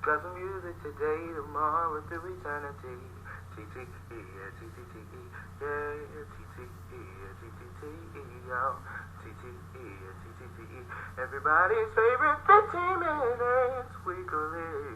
Gospel music today, tomorrow, through eternity. TTTE, TTTE, yeah, TTTE, TTTE, yo. TTE, TTTE, everybody's favorite 15 minutes weekly.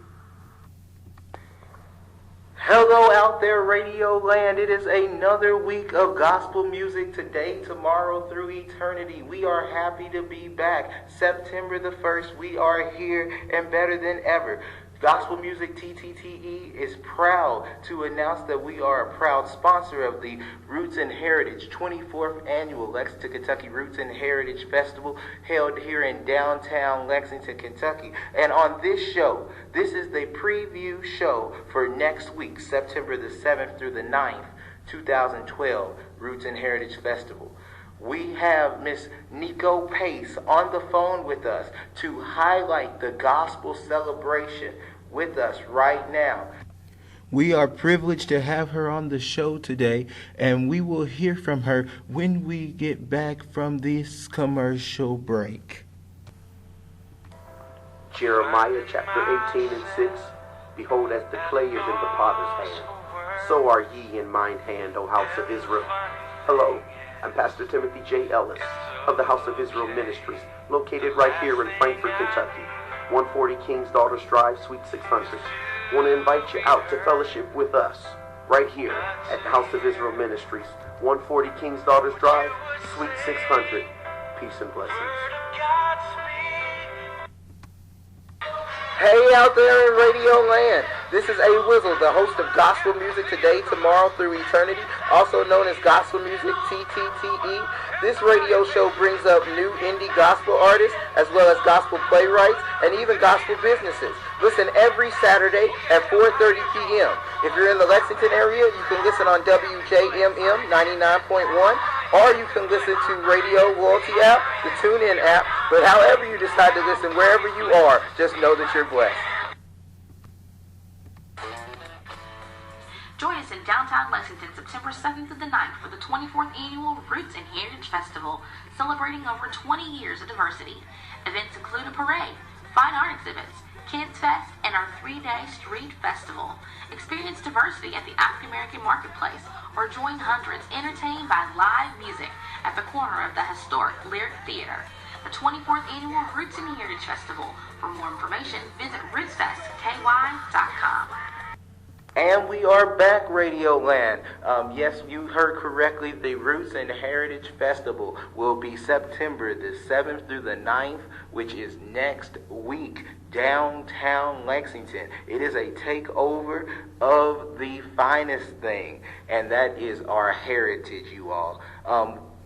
Hello out there, Radio Land. It is another week of gospel music today, tomorrow, through eternity. We are happy to be back. September the 1st, we are here and better than ever. Gospel Music TTTE is proud to announce that we are a proud sponsor of the Roots and Heritage 24th Annual Lexington, Kentucky Roots and Heritage Festival held here in downtown Lexington, Kentucky. And on this show, this is the preview show for next week, September the 7th through the 9th, 2012 Roots and Heritage Festival. We have Miss Nico Pace on the phone with us to highlight the gospel celebration with us right now. We are privileged to have her on the show today, and we will hear from her when we get back from this commercial break. Jeremiah chapter 18 and 6, Behold, as the clay is in the potter's hand, so are ye in mine hand, O house of Israel. Hello. I'm Pastor Timothy J. Ellis of the House of Israel Ministries, located right here in Frankfort, Kentucky, 140 King's Daughters Drive, Suite 600. Want to invite you out to fellowship with us right here at the House of Israel Ministries, 140 King's Daughters Drive, Suite 600. Peace and blessings. Hey out there in Radio Land, this is Awizzil, the host of Gospel Music Today, Tomorrow, Through Eternity, also known as Gospel Music TTTE. This radio show brings up new indie gospel artists, as well as gospel playwrights, and even gospel businesses. Listen every Saturday at 4:30 p.m. If you're in the Lexington area, you can listen on WJMM 99.1, or you can listen to RadioLoyalty App, the TuneIn App. But however you decide to listen, wherever you are, just know that you're blessed. Join us in downtown Lexington, September 7th through the 9th for the 24th Annual Roots and Heritage Festival, celebrating over 20 years of diversity. Events include a parade, fine art exhibits, Kids Fest, and our 3-day street festival. Experience diversity at the African American Marketplace, or join hundreds entertained by live music at the corner of the historic Lyric Theater. The 24th Annual Roots and Heritage Festival. For more information, visit rootsfestky.com. And we are back, Radio Land. Yes, you heard correctly. The Roots and Heritage Festival will be September the 7th through the 9th, which is next week, downtown Lexington. It is a takeover of the finest thing, and that is our heritage, you all.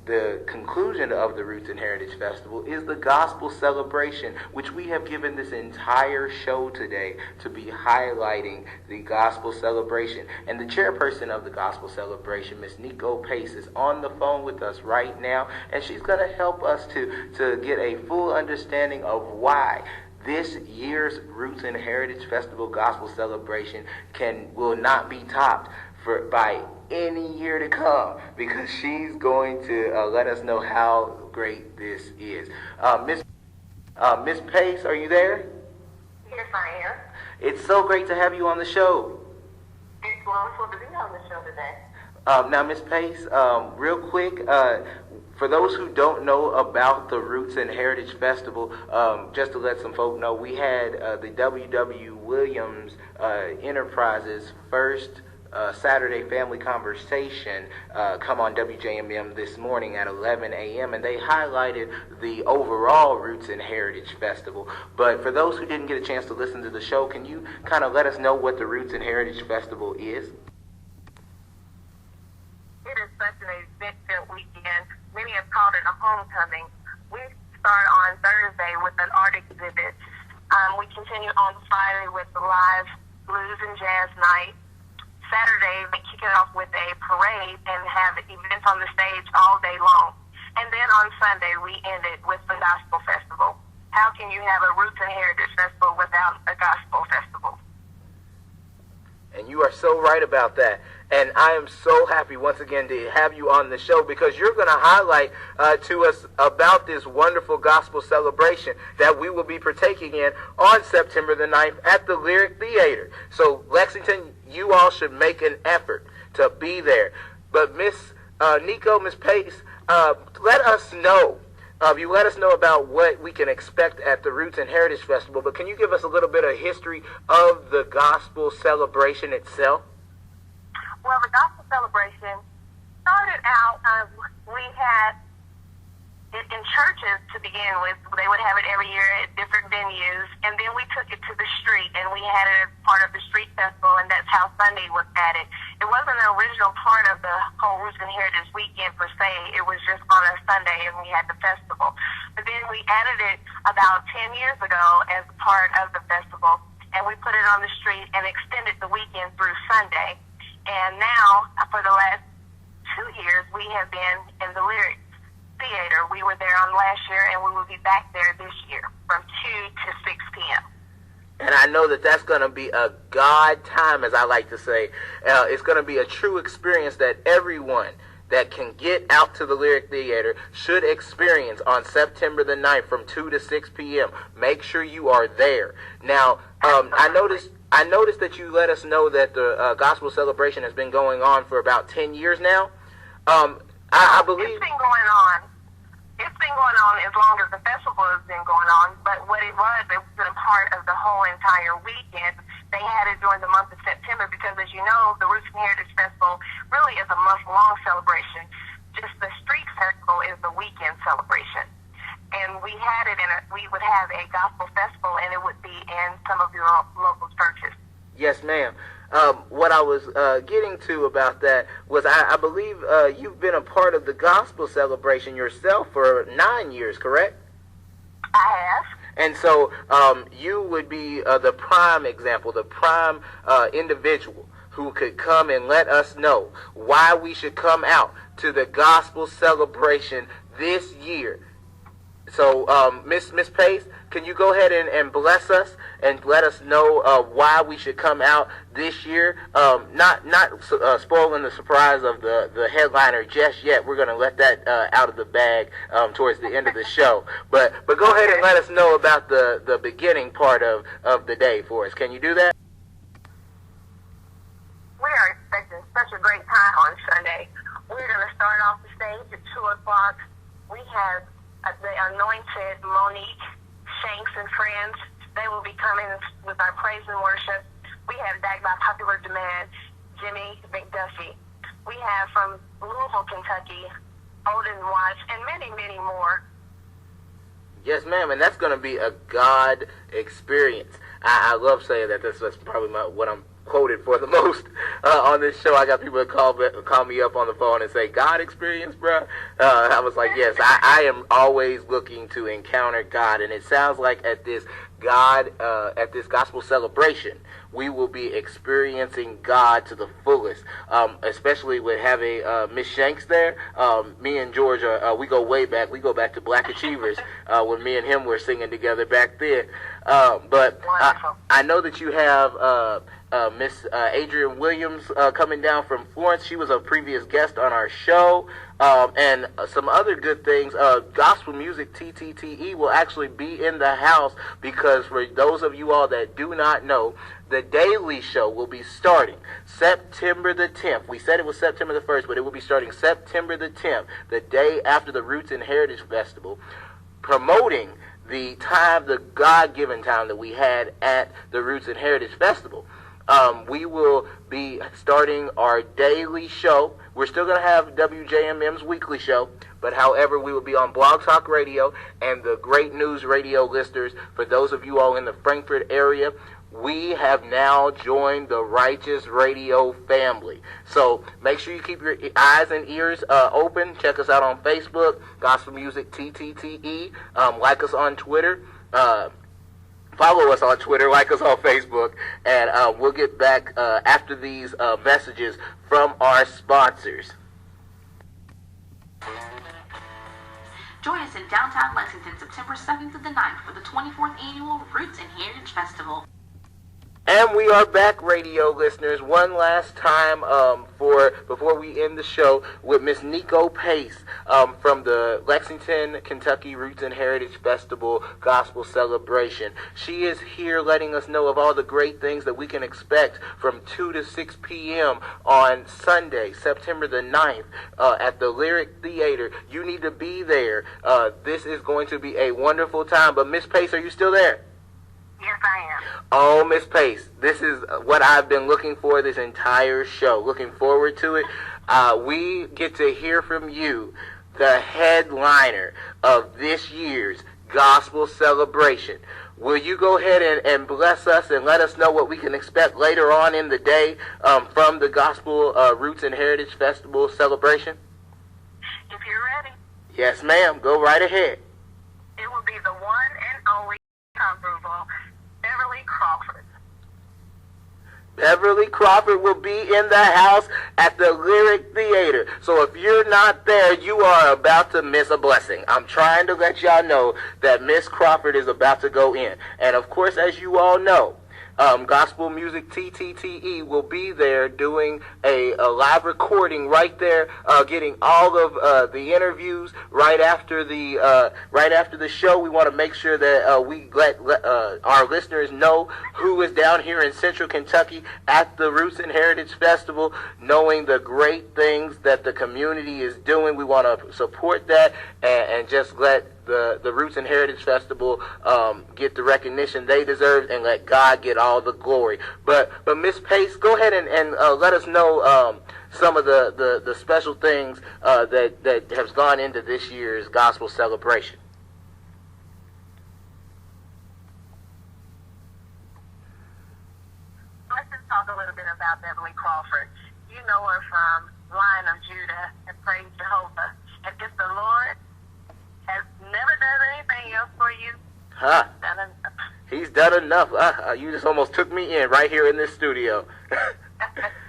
The conclusion of the Roots and Heritage Festival is the gospel celebration, which we have given this entire show today to be highlighting the gospel celebration. And the chairperson of the gospel celebration, Miss Nico Pace, is on the phone with us right now, and she's going to help us to get a full understanding of why this year's Roots and Heritage Festival gospel celebration will not be topped by any year to come, because she's going to let us know how great this is. Miss Pace, are you there? Yes, I am. It's so great to have you on the show. It's wonderful to be on the show today. Now, Miss Pace, real quick, for those who don't know about the Roots and Heritage Festival, just to let some folk know, we had the W.W. Williams Enterprises first Saturday Family Conversation come on WJMM this morning at 11 a.m. and they highlighted the overall Roots and Heritage Festival. But for those who didn't get a chance to listen to the show, can you kind of let us know what the Roots and Heritage Festival is? It is such an eventful weekend. Many have called it a homecoming. We start on Thursday with an art exhibit. We continue on Friday with the live blues and jazz night. Saturday, we kick it off with a parade and have events on the stage all day long. And then on Sunday, we end it with the Gospel Festival. How can you have a Roots and Heritage Festival without a Gospel Festival? And you are so right about that. And I am so happy once again to have you on the show because you're going to highlight to us about this wonderful gospel celebration that we will be partaking in on September the 9th at the Lyric Theater. So, Lexington, you all should make an effort to be there. But Miss Nico, Miss Pace, let us know. You let us know about what we can expect at the Roots and Heritage Festival, but can you give us a little bit of history of the gospel celebration itself? Well, the gospel celebration started out, we had it in churches to begin with. They would have it every year at different venues, and then we took it to the street, and we had it as part of the street festival, and that's how Sunday was added. It wasn't an original part of the whole Roots and Heritage weekend per se. It was just on a Sunday, and we had the festival. But then we added it about 10 years ago as part of the festival, and we put it on the street and extended the weekend through Sunday. And now, for the last 2 years, we have been in the Lyric Theater. We were there on last year, and we will be back there this year from 2 to 6 p.m. And I know that that's going to be a God time, as I like to say. It's going to be a true experience that everyone that can get out to the Lyric Theater should experience on September the 9th from 2 to 6 p.m. Make sure you are there. Now, I noticed that you let us know that the gospel celebration has been going on for about 10 years now. I believe it's been going on. It's been going on as long as the festival has been going on, but what it wasn't a part of the whole entire weekend. They had it during the month of September because, as you know, the Roots and Heritage Festival really is a month-long celebration. Just the street festival is the weekend celebration. And we had it we would have a gospel festival, and it would be in some of your local churches. Yes, ma'am. What I was getting to about that was I believe you've been a part of the gospel celebration yourself for 9 years, correct? I have. And so you would be the prime example, the prime individual who could come and let us know why we should come out to the gospel celebration this year. So, Miss Pace, can you go ahead and bless us and let us know why we should come out this year? Not spoiling the surprise of the headliner just yet. We're going to let that out of the bag towards the end of the show. But go ahead and let us know about the beginning part of the day for us. Can you do that? We are expecting such a great time on Sunday. We're going to start off the stage at 2 o'clock. We have the anointed Monique, Shanks, and friends. They will be coming with our praise and worship. We have, back by popular demand, Jimmy McDuffie. We have from Louisville, Kentucky, Odin Watts, and many, many more. Yes, ma'am, and that's going to be a God experience. I love saying that. That's probably what I'm quoted for the most on this show. I got people that call me up on the phone and say, God experience, bro? I was like, yes, I am always looking to encounter God, and it sounds like at this gospel celebration, we will be experiencing God to the fullest, especially with having Miss Shanks there. Me and George, we go way back. We go back to Black Achievers when me and him were singing together back then. But I know that you have Miss Adrienne Williams coming down from Florence. She was a previous guest on our show. And some other good things. Gospel Music TTTE will actually be in the house because for those of you all that do not know, the Daily Show will be starting September the 10th. We said it was September the 1st, but it will be starting September the 10th, the day after the Roots and Heritage Festival, promoting the God-given time that we had at the Roots and Heritage Festival. We will be starting our daily show. We're still going to have WJMM's weekly show, but however, we will be on Blog Talk Radio and the Great News Radio listeners. For those of you all in the Frankfurt area, we have now joined the Righteous Radio family. So make sure you keep your eyes and ears open. Check us out on Facebook, Gospel Music TTTE. Like us on Twitter. Follow us on Twitter, like us on Facebook, and we'll get back after these messages from our sponsors. Join us in downtown Lexington September 7th to the 9th for the 24th Annual Roots and Heritage Festival. And we are back, radio listeners, one last time before we end the show with Miss Nico Pace from the Lexington, Kentucky Roots and Heritage Festival Gospel Celebration. She is here letting us know of all the great things that we can expect from 2 to 6 p.m. on Sunday, September the 9th, at the Lyric Theater. You need to be there. This is going to be a wonderful time. But Miss Pace, are you still there? Yes, I am. Oh, Miss Pace, this is what I've been looking for this entire show. Looking forward to it. We get to hear from you, the headliner of this year's Gospel Celebration. Will you go ahead and bless us and let us know what we can expect later on in the day from the Gospel Roots and Heritage Festival Celebration? If you're ready. Yes, ma'am. Go right ahead. It will be the one and only comparable Beverly Crawford. Beverly Crawford will be in the house at the Lyric Theater. So if you're not there, you are about to miss a blessing. I'm trying to let y'all know that Miss Crawford is about to go in. And of course, as you all know, Gospel Music TTTE will be there doing a live recording right there, getting all of the interviews right after the show. We want to make sure that we let our listeners know who is down here in Central Kentucky at the Roots and Heritage Festival, knowing the great things that the community is doing. We want to support that and just let the Roots and Heritage Festival get the recognition they deserve and let God get all the glory. But Miss Pace, go ahead and let us know some of the special things that has gone into this year's Gospel Celebration. Let's just talk a little bit about Beverly Crawford. You know her from Lion of Judah and Praise Jehovah. And if the Lord has never done anything else for you, Huh? He's done enough. He's done enough. You just almost took me in right here in this studio. All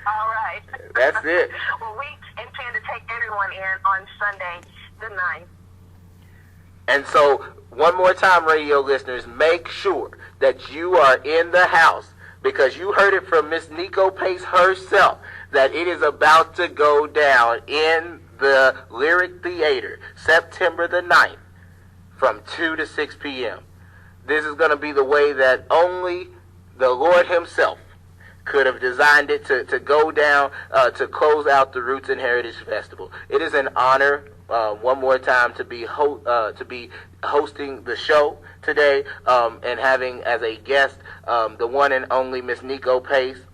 right. That's it. Well, we intend to take everyone in on Sunday the 9th. And so, one more time, radio listeners, make sure that you are in the house, because you heard it from Miss Nico Pace herself that it is about to go down in the Lyric Theater, September the 9th, from 2 to 6 p.m. This is going to be the way that only the Lord himself could have designed it to go down to close out the Roots and Heritage Festival. It is an honor, one more time, to be hosting the show today and having as a guest the one and only Miss Nico Pace.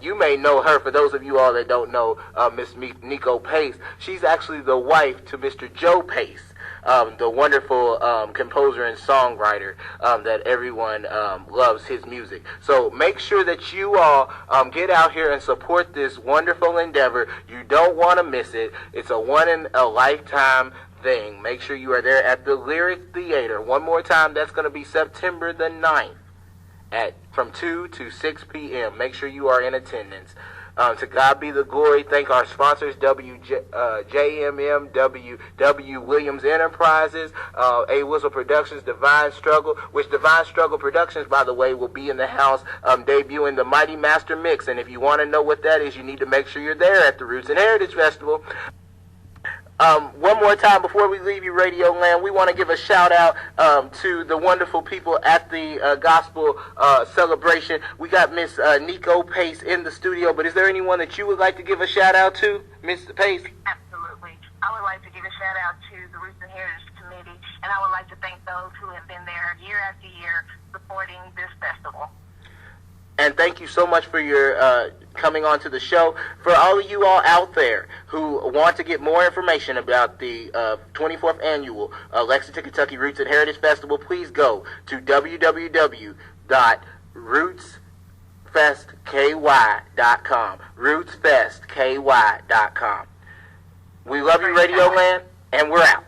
You may know her. For those of you all that don't know Miss Nico Pace, she's actually the wife to Mr. Joe Pace, the wonderful composer and songwriter that everyone loves his music. So make sure that you all get out here and support this wonderful endeavor. You don't want to miss it. It's a one-in-a-lifetime thing. Make sure you are there at the Lyric Theater. One more time, that's going to be September the 9th. From 2 to 6 p.m. Make sure you are in attendance. To God be the glory. Thank our sponsors, WJMM, W. Williams Enterprises, Awizzil Productions, Divine Struggle, which Divine Struggle Productions, by the way, will be in the house debuting the Mighty Master Mix. And if you want to know what that is, you need to make sure you're there at the Roots and Heritage Festival. One more time before we leave you, Radio Land, we want to give a shout out to the wonderful people at the Gospel Celebration. We got Miss Nico Pace in the studio, but is there anyone that you would like to give a shout out to, Miss Pace? Absolutely. I would like to give a shout out to the Roots and Heritage Committee, and I would like to thank those who have been there year after year supporting this festival. And thank you so much for your coming on to the show. For all of you all out there who want to get more information about the 24th Annual Lexington, Kentucky Roots and Heritage Festival, please go to www.rootsfestky.com. rootsfestky.com. We love you, Radio Land, and we're out.